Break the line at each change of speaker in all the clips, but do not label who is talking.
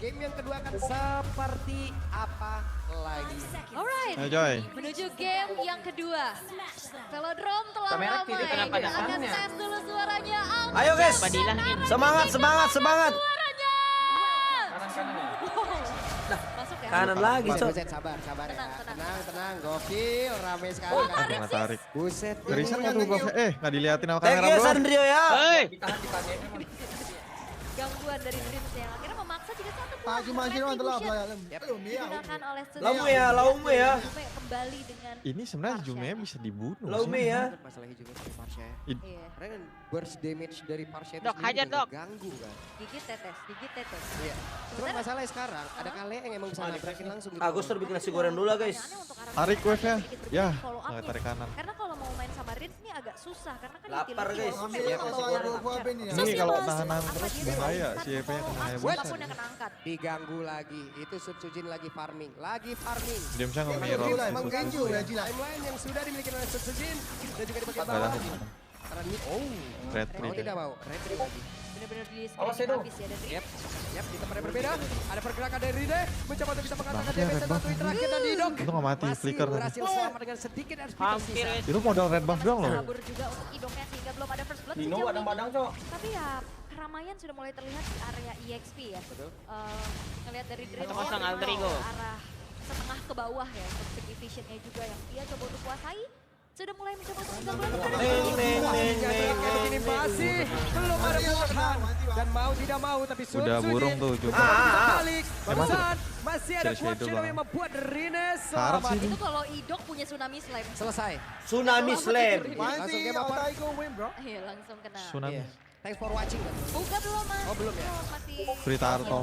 Game yang kedua akan seperti apa lagi?
Alright,
Ayo Joy.
menuju game yang kedua. Velodrome telah
Kamera
ramai.
kiri kenapa
Kita akan
depannya?
tes dulu suaranya.
Ayo guys,
Padilah ini.
semangat, semangat, semangat.
Suaranya.
Kanan ya.
Masuk ya.
Kanan lagi, Cok.
Buset, sabar ya.
Tenang, tenang.
Tenang. Gokil, rame sekali.
Oh,
kan?
tarik
Nggak tarik.
Buset.
Gerisan nggak tuh bos? Nggak diliatin sama
Thank
kamera
you
bro.
Sandrio ya.
Hei, ditahan di KDN.
Gangguan dari Dreams yang akhirnya memaksa jika satu buah
Pagi masih orang telah
retribution
belajar.
digunakan oleh Studio.
Laume ya, laume ya.
Sampai kembali dengan
Ini sebenarnya Jume bisa dibunuh.
Laume
sih.
ya.
Masalahnya juga dari Parsha ya.
Iya.
Karena kan burst damage dari Parsha itu
Dok,
sendiri
hajar,
juga
Dok.
ganggu kan.
Gigit tetes, gigit tetes.
Iya. Cuma
Sementara-
masalahnya sekarang ada kale yang emang bisa nabrakin langsung gitu.
Agus bikin nasi goreng dulu lah guys.
Pertanyaannya untuk arah
Tarik
Dreams
wave-nya.
sedikit berbeda
Ya,
follow
nggak
up-nya.
tarik kanan.
Karena kalau mau main sama Rins ini agak susah karena kan
Lapar,
utility
guys.
walaupun
Ambil
memang
ya,
kalau
kalau
orang
ada
capture,
buah ini ya.
Ini kalau
apa
tahanan
dia
terus
bisa
bahaya,
melakukan
si EP-nya kena
follow up,
hebat.
apapun yang kena angkat.
Diganggu lagi. Itu Subsujin lagi farming. Lagi farming.
Dimsnya nggak
Emang
mirror.
gila, emang genju ya Jila.
Timeline yang sudah dimiliki oleh Subsujin dan juga dipakai
Nggak ada.
bawah. Karena ini
Red
mau
tree.
tidak mau. Retri lagi.
Benar-benar di
Awas,
screen
Edo.
habis ya dan Rins.
Yap, di tempat yang berbeda. Ada pergerakan dari Ride. Mencoba untuk bisa mengatakan
Banget ya,
damage
red
satu
buff.
terakhir dan Didok.
Itu nggak mati,
Masih
flicker tadi.
berhasil selamat dengan sedikit harus
hampir
tersisa.
ya.
Itu modal red buff doang loh.
Kabur juga untuk idoknya sehingga belum ada first blood
Dino
sejauh
ada
ini.
badang, Cok.
Tapi ya keramaian sudah mulai terlihat di area EXP ya.
Betul.
Ngelihat dari Dream
Satu kosong, Alter Ego.
arah setengah ke bawah ya untuk segi visionnya juga yang dia coba untuk kuasai. Sudah mulai mencoba untuk menggabungkan
Ini masih belum ada buahan dan mau tidak mau tapi
Udah burung tuh
Jumbo
Jume.
balik. Barusan masih ada
Shadow
kuat
doang.
shadow yang membuat Rines
Karat
selamat.
sih.
Itu kalau idok punya tsunami slam.
Selesai.
Tsunami slam.
Main
Langsung
sih
game apa?
Altaigo win bro.
Iya langsung kena.
Tsunami.
Iya. Thanks for watching kan.
Buka belum mas.
Oh, belum ya?
Masih
Free Tarto.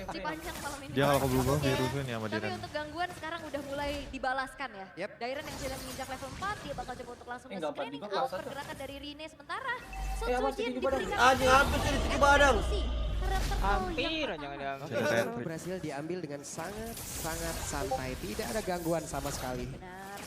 si panjang malam ini.
Dia kalau ke Blue Buff
Oke.
dirusuhin ya sama
Tapi
Diren.
untuk gangguan sekarang udah mulai dibalaskan ya.
Yep.
Dairen yang sudah menginjak level 4, dia bakal coba untuk langsung
nggak
nge-screening
apa,
out
juga
pergerakan dari Rine. Sementara
apa,
Sutsujin
tiga badang.
diberikan
Anjing, hampir jadi tiga badang.
eksekusi. Karakter
Hampir
yang
aja
pertama.
ada.
Jadi red
Sekarang
tree.
berhasil diambil dengan sangat santai. Tidak ada gangguan sama sekali.
Benar.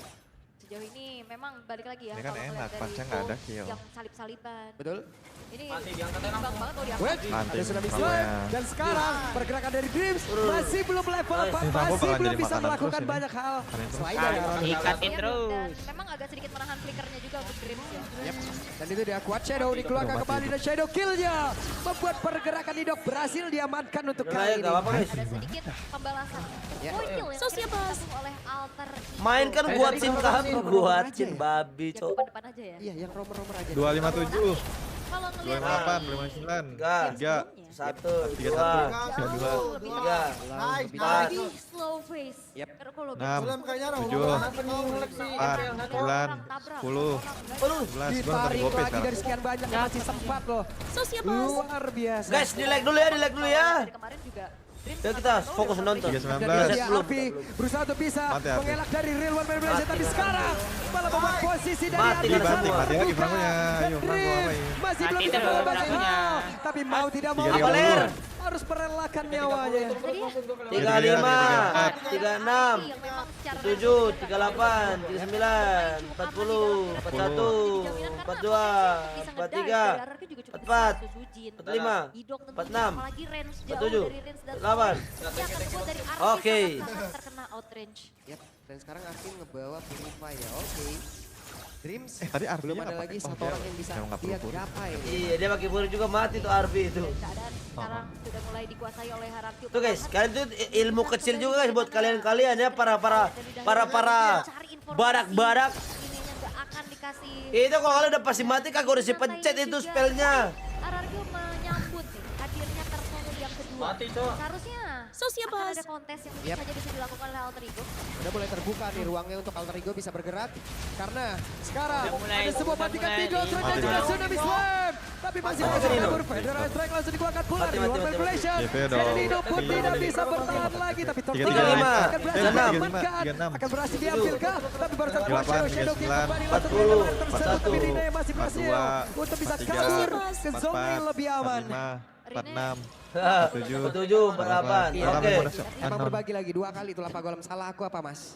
Sejauh ini memang balik lagi ya.
Ini kan
kalau
enak,
ngeliat dari
Pansnya nggak ada
Gold
kill.
Yang salip-saliban.
Betul.
Ini
Mati, diangkatnya
bang
langsung.
banget kalau diangkat.
Wait,
Nanti
ada tsunami
kalau
slam
ya.
dan sekarang pergerakan dari Dreams masih belum level 4,
Ini Tapo
masih
bakalan
belum
jadi
bisa
makanan
melakukan
terus ini.
banyak hal.
Makanan terus.
Selain dari arah
Ikatin
Dan
terus.
memang agak sedikit menahan flickernya juga untuk Dreams ya.
Yep. Dan itu dia kuat Shadow dikeluarkan kembali dan Shadow killnya membuat pergerakan Idok berhasil diamankan untuk
Udah
kali
lah ya,
ini.
gak apa-apa guys.
Ada sedikit pembalasan.
Ya.
Point kill yang akhirnya ditabung oleh Alter Ego.
Main kan buatin kami, buatin
ya.
babi
Yang
cok.
depan-depan aja ya.
Iya, yang romer-romer aja.
257,
Kalau ngelihat
258, 259,
Tiga.
3,
Satu,
31,
dua,
32,
tiga,
Nice,
empat,
lebih slow face.
Yep.
Karena kalau
6,
Belum kayaknya
7, 8, 9, 10, 11. Gue nonton
Ditarik
Gopay
lagi
sekarang.
dari sekian banyak masih sempat loh. Luar biasa.
guys, di like dulu ya, di like dulu ya.
dari kemarin juga Dreams
Ya kita fokus nonton.
319.
Dan dia
Belum.
Arfi berusaha untuk bisa
Mati, Arfi.
mengelak dari Real One Man Malaysia
Mati.
tapi sekarang malah membuat posisi dari
Mati
Arfi
kan
sangat
semua.
Mati lagi
terbuka.
Franco-nya.
Dan
Ayo, Franco
Dreams
apain?
masih belum
Mati
bisa
terus
melakukan banyak
Franco-nya.
hal tapi mau tidak mau
Tiga,
Apa ler?
harus merelakan nyawanya.
35, 36,
yang memang secara
7, 38, 39, 40, 41, 42, 43, 44, 45, 46, 47, 8. Oke.
terkena outrange.
Yap, dan sekarang Arfi ngebawa Purify ya. Oke. Dreams
Tadi Arfi
belum ada
apa?
lagi
Oh,
satu
dia
orang yang bisa
memang nggak
dia
perlu puri.
gapai.
Iya, dia pakai peluru juga mati tuh Arfi itu.
Dan keadaan sekarang sudah mulai dikuasai oleh Hierarchy.
Tuh guys, kalian tuh ilmu kecil juga guys buat kalian-kalian ya para barak-barak.
Ininya nggak akan dikasih.
Itu kalau kalian udah pasti mati kagak harus dipencet itu spellnya.
Hierarchy menyambut nih hadirnya Tersono yang kedua.
Mati, Cok.
Seharusnya akan ada kontes yang
Yep.
saja bisa dilakukan oleh Alter Ego.
Udah mulai terbuka nih ruangnya untuk Alter Ego bisa bergerak karena sekarang
Udah mulai,
ada sebuah
udah
matikan
mulai.
tiga dan
Mati,
juga
Bang.
Tsunami Slam tapi masih
Mati,
bisa
Nino.
kabur Federal Strike langsung dikeluarkan pula
Mati,
dari
mati,
One
mati,
Manipulation
mati. DP
dan
dong.
Nino pun
Iya.
tidak bisa bertahan lagi tapi
Tiga,
Tornado
tiga,
lima.
akan berhasil
36.
diamankan
36.
akan berhasil diambil kah tapi baru satu
38,
Shadow Shadow King
39,
kembali langsung
40,
menyerang tersebut tapi Rine masih berhasil
42,
untuk bisa
43,
kabur ke zone yang
44,
lebih aman.
45, 46,
47, 48.
Iya,
Oke.
Emang berbagi lagi 2 kali itulah Pak Golem salah aku apa mas?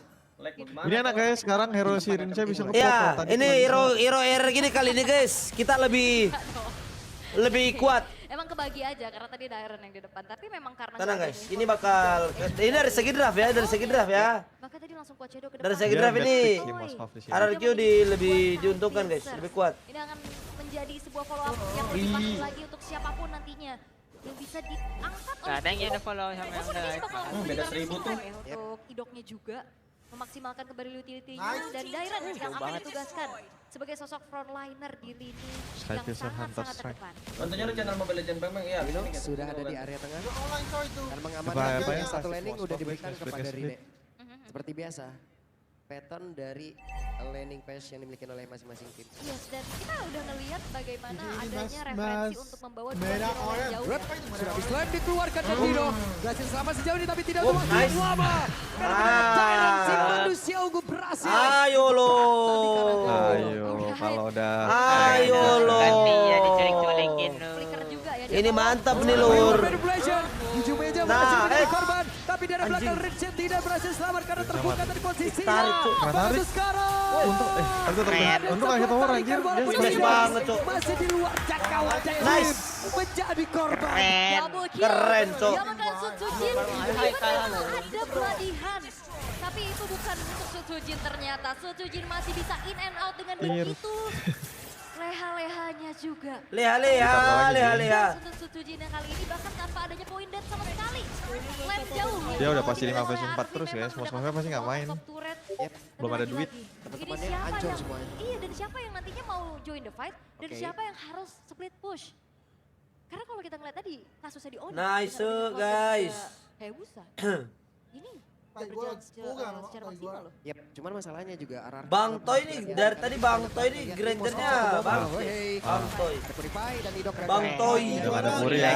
Ini enak guys, sekarang hero Sirin saya bisa nge-pop.
Ya,
Tadi
ini
cuma bisa.
hero R gini kali ini guys. Kita lebih kuat.
Emang kebagi aja karena tadi ada Iron yang di depan. Tapi memang karena
Tenang
nggak
guys,
ada
ini bakal ini dari segi draft ya, dari segi draft ya.
Maka tadi langsung Quad Shadow ke depan.
Dari segi
Dia
draft
bad
ini
pick di Moskov di sini.
RRQ lebih diuntungkan guys, lebih kuat.
Ini akan menjadi sebuah follow up yang lebih pasti lagi untuk siapapun nantinya yang bisa diangkat oleh
Kadang ya udah follow sama yang
Walaupun
udah.
ini bakal
Beda
memberikan
1000 tuh.
ya untuk idoknya juga memaksimalkan kembali utility-nya
Nice.
dan Dairan yang akan ditugaskan sebagai sosok frontliner di lini yang
Skyfisher Hunter
sangat-sangat
Strike.
terdepan.
Contohnya lu channel Mobile Legends Bang ya.
Dino sudah ada di area tengah
Online coy itu.
dan
Bahaya,
mengamankan
bahaya.
satu landing
Moskov
udah diberikan
split,
kepada
split.
Rine. Seperti biasa, pattern dari landing pass yang dimiliki oleh masing-masing tim.
Yes, dan kita udah ngelihat bagaimana
Ini
adanya
mas-
referensi
mas
untuk membawa dua
merah
hero yang
orange.
jauh.
Red
Apa itu
sudah
merah
habis land dikeluarkan dan Dino berhasil selamat sejauh ini tapi tidak
Oh,
untuk
nice.
lama. Dairan si manusia unggul berhasil.
Ayo lo.
Ayo, kalau udah
Ayo lo.
Ganti ya diculik-culikin lu.
Flicker juga ya.
Ini
dia mau-
mantap nih lur.
Manipulation. Tujuh meja
Nah,
berhasil menjadi
eh.
korban. Tapi dari belakang
Anjing.
Richard tidak berhasil selamat karena terbuka dari posisinya.
Tarik, Cuk.
Masuk sekarang.
Untung aku
Keren.
untung aja tower anjir. Dia
Smash banget, Cuk.
Masih di luar jangkauan
Nice.
menjadi korban.
Keren.
Double kill.
Keren, Cok.
Dia makan Sutsujin.
Hai, kalah lo.
Ada pelatihan. Tapi itu bukan untuk Sutsujin ternyata. Sutsujin masih bisa in and out dengan begitu. Leha-lehanya juga.
Leha.
Untuk Sutsujin yang kali ini bahkan tanpa adanya point dead sama sekali. Lem jauh.
Dia udah pasti
Yang
5 versus
oleh
4
Arvin
terus,
memang
guys.
mendapat
Moskova pasti nggak main.
top turret.
Belum ada duit.
Lagi-lagi.
Teman-temannya
Ini siapa
hancur
yang-
semuanya.
Iya, dan siapa yang nantinya mau join the fight dan
Oke.
siapa yang harus split push. Karena kalau kita ngeliat tadi kasusnya di Oni.
Nice,
dengan
guys.
Hebusan. Ini udah
Tai gua
berjalan
bukan,
secara
tai
maksimal
gua.
loh.
Yep, cuman masalahnya juga RRQ.
Bang Toy nih dari tadi Bang Toy nih grandernya Bang.
Hey.
Bang Toy.
Ada Purify dan Idok.
Bang Toy.
Udah nggak ada Muri ya.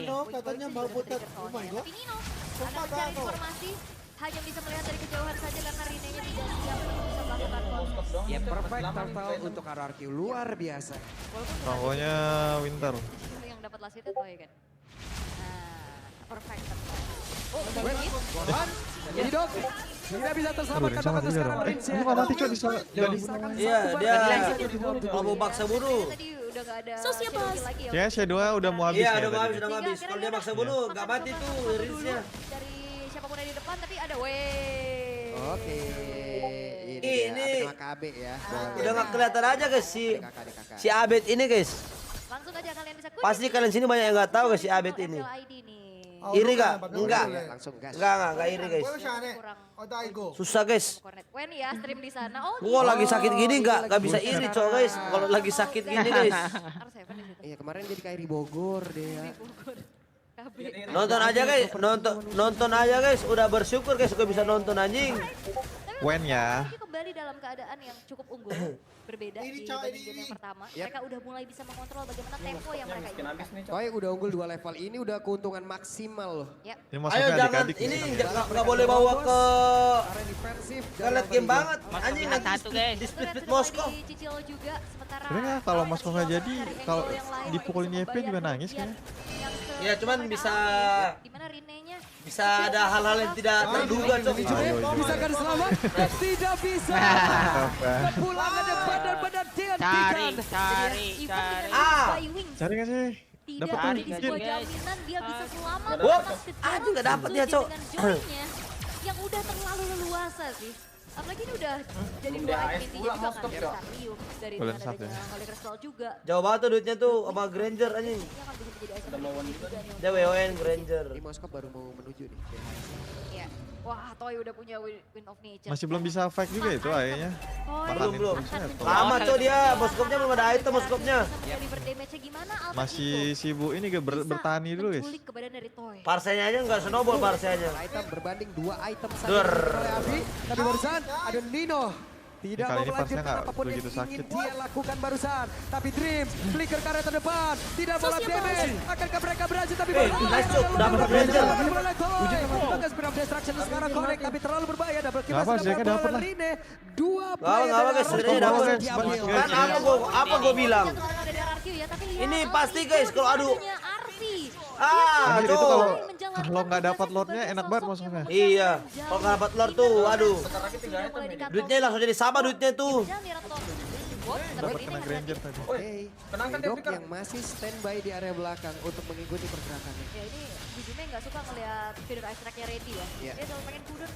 No, katanya mau putar. Oh my god.
Tapi Nino akan mencari informasi hanya bisa melihat dari kejauhan saja karena Rinenya tidak siap untuk bisa melakukan kontak.
Ya perfect turtle untuk RRQ luar biasa.
Walaupun
Rokoknya Winter.
yang dapat last hit Toy kan. Nah, perfect turtle. Oh,
Wait,
ini
Gohan, jadi Dok. Tidak bisa terselamatkan
Aduh,
bahkan
sama
sekarang
juga
Rins ya.
dong. Ini mana nanti, Cok, bisa-
Iya, dia kalau mau paksa bunuh.
tadi udah gak ada shadow kill lagi ya.
Kayaknya Shadow udah mau habis
Iya,
ya
udah mau
tadi.
habis, udah mau habis. Kalau dia paksa bunuh, nggak mati tuh Rinsnya.
Dari siapapun yang di depan tapi ada wey.
Oke.
Ini.
Ini KB ya.
Udah nggak kelihatan aja guys
Kakak.
si Abed ini guys.
Langsung aja kalian bisa kuning.
Pasti kalian sini banyak yang nggak tahu guys si Abed ini.
ID nih.
Iri gak? Enggak.
Langsung gas.
Enggak iri guys.
Gue siapa nih? Oh, Daigo.
Susah guys.
Cornet Wen ya stream di sana. Oh,
Gua lagi sakit gini nggak bisa iri cowok guys. Kalau lagi sakit gini guys.
R7 di situ.
Iya kemarin jadi kayak di Bogor deh ya.
KB.
Nonton aja guys, nonton aja guys. Udah bersyukur guys gua bisa nonton anjing.
Wen ya.
Ini kembali dalam keadaan yang cukup unggul. Berbeda
Ini,
di
Cok,
game
ini.
yang pertama.
Yep.
Mereka udah mulai bisa mengontrol bagaimana tempo yang mereka
Miskin habis
inginkan.
nih, Cok.
Toy udah unggul 2 level ini udah keuntungan maksimal loh.
Yep.
Ini
Ayo
Moskova
jangan
adik-adik
ini
nih.
nggak boleh bawa ke
Area defensif.
late game banget. Anjing nanti
Satu, guys.
di split
Turret
Moskow.
sudah mulai dicicil juga sementara
Sebenarnya kalau
Toy
Moskova
masih
jadi,
mencari
kalau
angle yang lain
dipukulin
untuk
YP
membayar
juga nangis
kerugian
kayaknya.
yang
Ya, cuman
mereka
bisa-
alami. Di mana Rinenya
Bisa ada hal-hal yang tidak terduga cok.
Bisa kan selamat? Tidak bisa. Kepulangan benar-benar dihentikan.
Cari.
Ah.
Cari nggak sih?
Tidak
Dapat
ada
tuh,
di
dikit.
sebuah jaminan dia bisa selamat
Wop.
atas kejaran
Aduh, nggak dapet dia,
Sutsujin
Cok.
dengan joinnya yang udah terlalu leluasa sih. Apalagi ini udah jadi dua item intinya juga kan dari Starium, dari
Golden
mana
Shaft
adanya
ya.
Holy Crystal juga.
Jauh banget tuh duitnya tuh sama Granger anjing.
Ini akan bisa menjadi item penting juga nih.
Dia WON Granger.
Di Moskow baru mau menuju nih.
Iya. Wah, Toy udah punya Wind of Nature.
Masih belum bisa fight juga itu ayahnya.
Toy
Makanin
Belum.
terusnya tuh.
Lama cok dia, Moskopnya belum ada item Moskopnya.
bisa deliver damage-nya gimana? Alpha
Masih
Ego
sibuk ini gak
bisa
bertani dulu guys.
menculik kebadan dari Toy.
Parsenya aja nggak snowball parsenya.
Item berbanding 2 item saja
Dur.
oleh Abi. Tapi barusan ada Nino. Tidak
Kali
mau
ini pasnya
melanjutkan
nggak
apapun yang
begitu
ingin
sakit.
dia lakukan barusan. Tapi Dreams, flicker ke area terdepan. Tidak bola damage. Akankah mereka berhasil? Tapi
nice, Cuk. Dapat Granger.
Maka speed of destruction sekarang connect. Tapi terlalu berbahaya. Double kill
Nggak apa,
masih
Jacknya
dapat
dapat
oleh
lah.
Rine. 2
Nggak
player
apa,
dari
guys.
RRQ
Sebenarnya dapat.
diambil.
Kan apa gua bilang?
Ada dari RQ ya, tapi lihat
Ini
Alpha
pasti,
Ego
guys, kalau
di
adu.
adanya Arfi.
Ah,
Anjir, itu
cok.
kalau nggak dapat lordnya enak banget Moskova.
Iya, kalau nggak dapat lord tuh, aduh.
Duitnya
Duitnya langsung jadi sama duitnya tuh.
What? Tapi
Dapat
ini
kena
hati-hati.
Granger tadi.
Oke,
Kenangkan
Hidok
Deviker.
yang masih standby di area belakang untuk mengikuti pergerakannya.
Ya ini Hijume nggak suka ngelihat feeder ice track-nya ready ya.
Iya.
Dia selalu pengen kudun.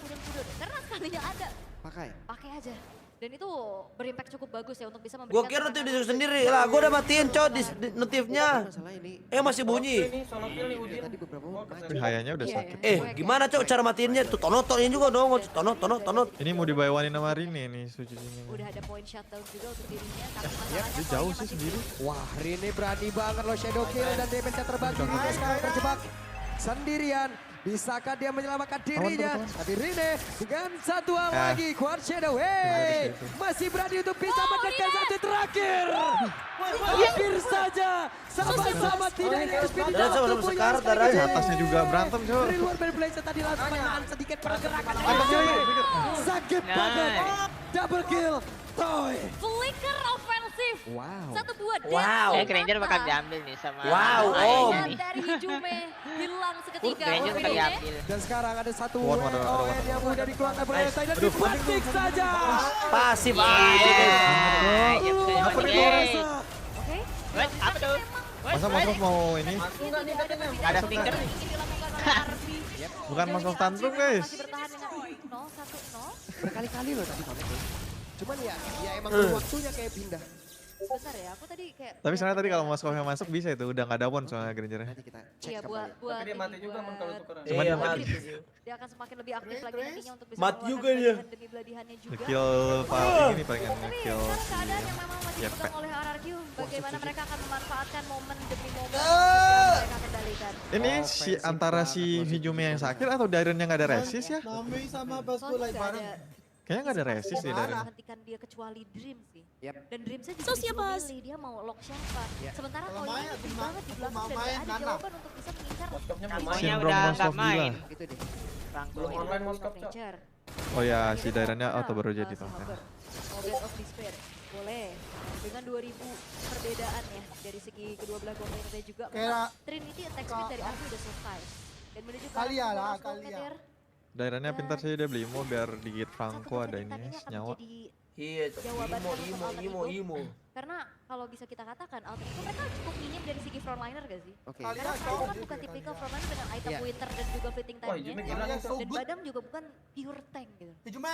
Karena sekalinya ada,
Pakai.
pakai aja. Dan itu berimpact cukup bagus ya untuk bisa
Gua
memberikan...
kira notif disuruh sendiri. Lah, gua udah matiin coy di notifnya.
Masalah ini
Masih bunyi.
Ini solo kill nih Udin.
tadi beberapa
Oh,
maju.
Tapi hayanya udah
Iya,
sakit.
iya.
Gimana cok cara matiinnya? Tuh tonotonin juga dong. Tonot.
Ini mau dibawain sama Rine nih Suzuki-nya.
Udah ada point shutdown juga untuk dirinya. Tapi
Dia
masalahnya
jauh
poinnya
sih
masih
sendiri.
Wah, Rine berani banget loh shadow kill dan damage-nya terbagi. Rine sekarang terjebak sendirian. Bisakah dia menyelamatkan dirinya? Tapi Rine dengan satu lagi Quad Shadow. Hey, masih berani untuk bisa mendekat satu terakhir. Hampir saja sama-sama tidak ada speed.
Dan sama sekar darahnya.
Atasnya juga berantem coy.
Dari luar Beyblade tadi langsung menahan sedikit pergerakan. Sakit banget. Double kill. Toy.
flicker offensive.
Wow.
Satu buah
Wow.
Granger bakal diambil nih sama.
Wow,
Dan dari Hijume hilang seketika.
Granger bakal
Opininya?
diambil.
Dan sekarang ada satu
One, one,
WON yang mudah dikeluarkan oleh Titan. Dibanting saja.
Pasif.
Iya, betul,
Luar
betul.
biasa.
Oke.
What? Apa tuh?
Masa Mas mau ini?
Enggak nih katanya.
Ada
stinger.
yang ingin dilakukan oleh Arfi.
Bukan
Sejauh
Mas
ini
tantrum
Arfi
guys.
masih bertahan dengan 0-1-0.
Berkali-kali loh tadi connect. Cuman ya emang perlu waktunya kayak pindah.
Bentar ya, aku tadi kayak...
Tapi sebenarnya tadi kalau Mas Kofnya masuk bisa itu udah nggak ada one soalnya Grangernya.
Nanti kita cek
Iya,
kembali.
buat
Tapi dia mati
ini,
juga
buat-
kalau tukeran.
Cuman
Iya,
mati.
mati.
Dia akan semakin lebih aktif lagi nantinya untuk bisa
Mati
mengeluarkan
juga dia.
beladihan demi beladihannya juga.
Ngekill paling ini paling
Tapi
ngekill
sekarang
si
keadaan yang memang masih
Yep.
dipegang oleh RRQ. Bagaimana mereka akan memanfaatkan momen demi momen
Ah!
yang mereka kendalikan.
Ini si antara si Hijume yang sakit atau Daren yang nggak ada resist ya?
Nami sama Basco
Soalnya
lagi
nggak
bareng.
ada
Kayaknya nggak ada resist deh Daren.
menghentikan dia kecuali Dream sih.
Yep.
Dan Dreamsnya juga disuruh milih dia mau lock siapa.
Iya.
Sementara
Kalau
Toy
main,
ini aktif
aku
banget di belakang
mau
dan
main,
nggak ada
Nana.
jawaban untuk bisa mengincar
Moskopnya
Kami
belum main.
Sindrom
Udah
Monster
nggak main.
gila.
Gitu deh.
Belum online Moskop, Cok.
Nature.
Oh ya si Darennya auto baru jadi
Si
tuh.
Hopper. Moment of Despair. Boleh. Dengan 2000 perbedaan ya dari segi kedua belah komunitasnya juga.
Kayak-
Trinity attack speed dari Arfi udah selesai. Dan menuju ke
Kalian
arah
lah,
bonus gold
kalian.
meter.
Darennya pintar sih dia beli imo biar digigit
Satu
Franco ada
persen
ini
tadinya akan
nyawa.
menjadi
Iya, Cok.
jawaban
Imo,
untuk
imo,
Alter
imo,
Ego.
imo.
Karena kalau bisa kita katakan Alter Ego mereka cukup minim dari segi frontliner gak sih?
Oke.
Kalian
Karena mereka
Cok.
kan bukan tipikal frontliner dengan item
Iya.
winter dan juga fitting
Wah,
time-nya.
Hijume gila nih,
Kalian so
Dan
good.
Badam juga bukan pure tank gitu.
Ijume.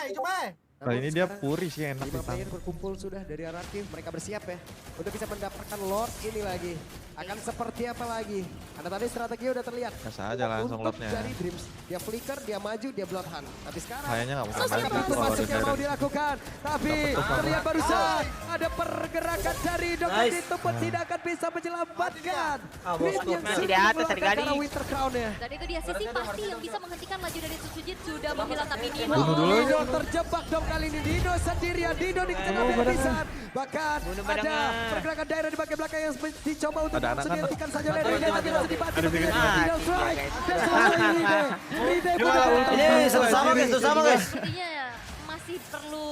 Nah ini dia puri sih enak
5 player
ditangkap.
berkumpul sudah dari RRQ. Mereka bersiap ya untuk bisa mendapatkan Lord ini lagi. Akan seperti apa lagi? Karena tadi strategi udah terlihat.
Gas aja langsung
Untuk
lotnya.
dari Dreams, dia flicker, dia maju, dia bloodhunt. Tapi sekarang
Kayaknya nggak mungkin
ada
maju
pintu
kalau ada
masuk yang mau
Daren.
dilakukan. Tapi terlihat barusan ada pergerakan dari Dokter
Nice.
di tempat tidak akan bisa menyelamatkan.
Ah,
Dream
bosku.
yang
Masih
sudah
di atas,
mengeluarkan
adik-adik.
karena Winter Crown-nya.
Dan itu dia sisi pasti yang bisa menghentikan laju dari Tsujin sudah menghilang tapi Nino.
Bunuh dulu.
Dino terjebak dong kali ini. Dino sendirian. Dino dikejar habisan. Bahkan
Bunuh
ada
badangan.
pergerakan daerah di bagian belakang yang dicoba untuk
Ada
langsung
anak-anak.
dihentikan saja oleh Ride. Tapi masih dibantu.
Ada bikin
Dino strike. Dan selesai Ride. Ride
Dia malah ulti.
Ini sama guys, tuh sama guys.
Sepertinya masih perlu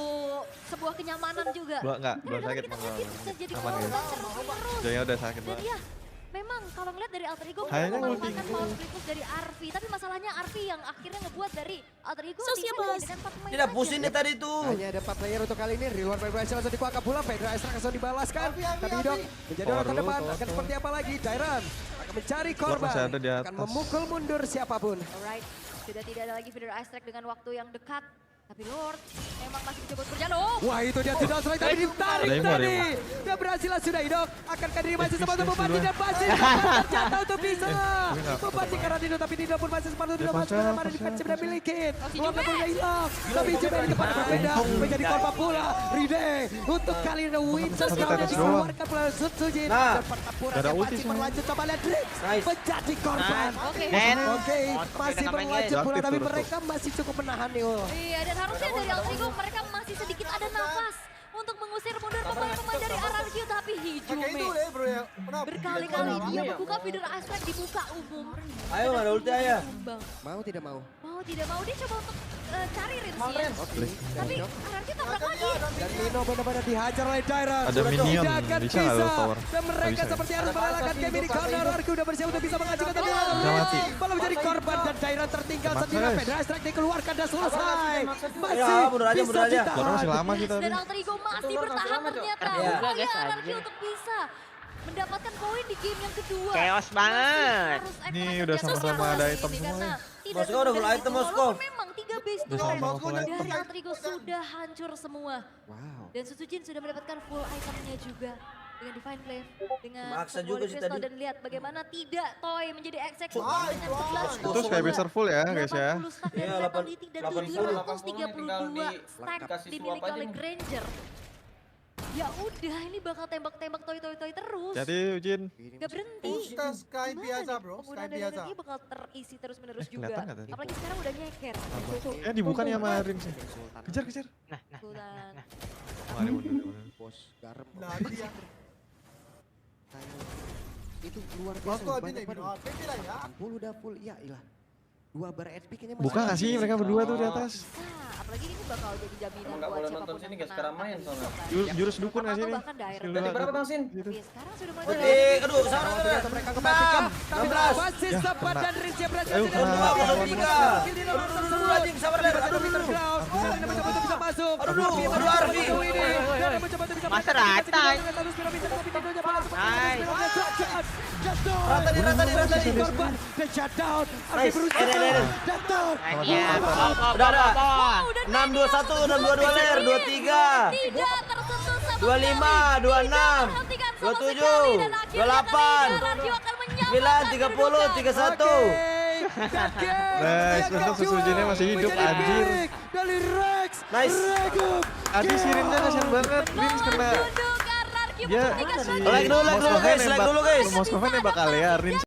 sebuah kenyamanan juga.
Enggak, belum
Karena
sakit
kita
enggak.
bisa jadi
Aman
korban
guys.
terus-menerus.
Jaya udah sakit
Dan
banget.
iya, memang kalau ngeliat dari Alter Ego
Kayaknya
mereka
ulti.
memanfaatkan power split push dari Arfi. Tapi masalahnya Arfi yang akhirnya ngebuat dari Alter Ego defense dengan 4 pemain
Tidak
saja.
pusing nih tadi tuh.
Hanya ada 4 player untuk kali ini. Reload vibration langsung dikuakap pula. Pedra Estra langsung dibalaskan. Tapi Dok menjadi orang terdepan. Akan seperti apa lagi? Dairan akan mencari korban.
masih ada di
Akan
atas.
memukul mundur siapapun.
Alright, sudah tidak ada lagi feeder ice track dengan waktu yang dekat. Tapi Lord memang masih mencoba untuk berjalan. Oh,
Wah itu dia tidak strike tapi ditarik
Ada Imo, ada
tadi.
Imo.
Dia berhasil lah sudah Idok. Akankah diri masih sempat untuk membantu
duluan.
dan masih sempat terjatuh untuk bisa.
tapi nggak
Membantu karena Dino tapi Dino pun masih sempat untuk
Ya,
masuk
pasal,
dalam ada
pasal,
defense sudah
pasal.
milikin.
si
Luar
Jume.
punya hilang. Tapi Jume di tempat berbeda menjadi korban pula. Ride untuk kali ini Winter
Sampai
Crown yang
tetes doang.
dikeluarkan pula Sutsujin.
Nah.
Dan pertempuran
Gak ada
yang
ulti
masih
sih,
berlanjut. Coba lihat Dreams
Nice.
menjadi korban.
oke.
Dan
Oke,
Moskop
masih
udah nggak main,
berlanjut
guys.
pula tapi
Aktif
mereka masih cukup menahan nih.
Iya, dan harusnya dari Alter Ego mereka masih sedikit ada nafas untuk mengusir mundur pemain-pemain dari RRQ. Tapi
Kayak itu
Hijume
deh bro ya. Kenapa?
berkali-kali dia membuka feeder ice track di muka umum.
Ayo, nggak ada ulti, ayo.
Tumbang.
Mau tidak mau?
Mau tidak mau dia coba untuk cari Rinsnya. Tapi RRQ tabrak lagi.
Dan Nino benar-benar dihajar oleh Dairan.
Ada minion,
Tidak akan
bisa nggak lo tower?
Dan mereka
Nggak bisa.
seperti harus merelakan game ini karena RRQ udah bersiap untuk bisa mengajukan tapi
Bisa mati.
malah menjadi korban dan Dairan tertinggal
Maksa,
sendirian.
guys.
Federal Strike dikeluarkan dan selesai. Masih
Ya, mundur aja,
bisa
mundur aja.
Baru masih
ditahan.
lama sih tadi.
Dan Alter Ego masih bertahan ternyata.
Iya,
Upaya
guys,
RRQ
anjir.
untuk bisa mendapatkan poin di game yang kedua.
Chaos banget.
Nih, udah sama-sama ada item semua nih.
Moskow udah full item, Moskow.
Memang 3 base
Udah
turret
sama full
dari
item.
Altrigo sudah hancur semua.
Wow.
Dan Sutujin sudah mendapatkan full itemnya juga. Dengan Divine Glaive, dengan
Maksa
Symbolic
juga sih
Crystal,
tadi.
dan lihat bagaimana tidak Toy menjadi eksekutor
Wah,
dengan
wah.
11
Itu Skybaser full ya guys ya.
80 stack
Iya,
dari Fatality dan
80
732 stack
dikasih
dimiliki
suap aja
oleh
nih.
Granger. Ya udah, ini bakal tembak-tembak Toy terus.
Jadi Ujin.
Gak berhenti.
Kita Sky
Gimana
biasa
nih?
bro, Sky
Penggunaan
biasa.
energi bakal terisi terus-menerus juga.
kelihatan nggak tadi?
Apalagi sekarang udah nyeker.
Dibuka nih sama Rin sih. Kejar.
Sultan.
Wah, dia mundur.
Bos garam.
Nah, itu dia.
Itu luar biasa.
Moskow habis
banyak
nih,
banget.
Bino. Pede lah ya.
60 udah full. Ya ilah. 2 bar HP kayaknya
Buka nggak sih mereka berdua tuh di atas?
Nah, apalagi ini bakal jadi jaminan
Emang nggak
buat
boleh
siapapun
nonton sini,
yang
guys,
menang.
sekarang main soalnya.
Jurus dukun nggak sih
Atau
ini?
bahkan direct.
Skill
Berarti
dua.
berapa Bang Sin?
Gitu.
Tapi sekarang sudah mulai
Aduh, sama
Ternyata mereka kembali.
16.
Masih
Ya,
sempat
kena.
dan Rinci berhasil.
Ayo,
tidak
kena.
melawan.
Aduh, tiga.
Skill di nomor
Aduh,
tersebut.
anjing, sabar,
Dari
Ren.
satu
Aduh,
meter
aduh.
ground. Dan mencoba untuk bisa masuk.
Aduh,
Arfi,
aduh, Arfi.
satu ini. Dan mencoba untuk bisa
Masa
masuk.
rata.
Dengan status piramida, tapi tentunya bola seperti
Nice.
itu. Kerajaan. Jatuh.
Rata nih.
Korban. Dan shutdown. Arfi
Nice.
berusaha.
Eren.
Jatuh.
Iya,
Udah ada.
Wow, dan
621, 622 ler, 23.
tidak tersentuh sama
25,
sekali.
26,
Tidak terhentikan sama
27,
sekali. Dan akhirnya
28,
kali ini RRQ akan menyamakan
9, 30,
kedudukan.
31.
Nice, untung Susujinnya masih hidup, anjir.
Dari Rex.
Nice.
Regup.
Adi si Rinnya kasihan banget. Rin kena.
Duduk RRQ
Dia
memberikan
si
saja.
Like dulu, guys, like dulu, guys.
Moskow nembak kali ya. Rin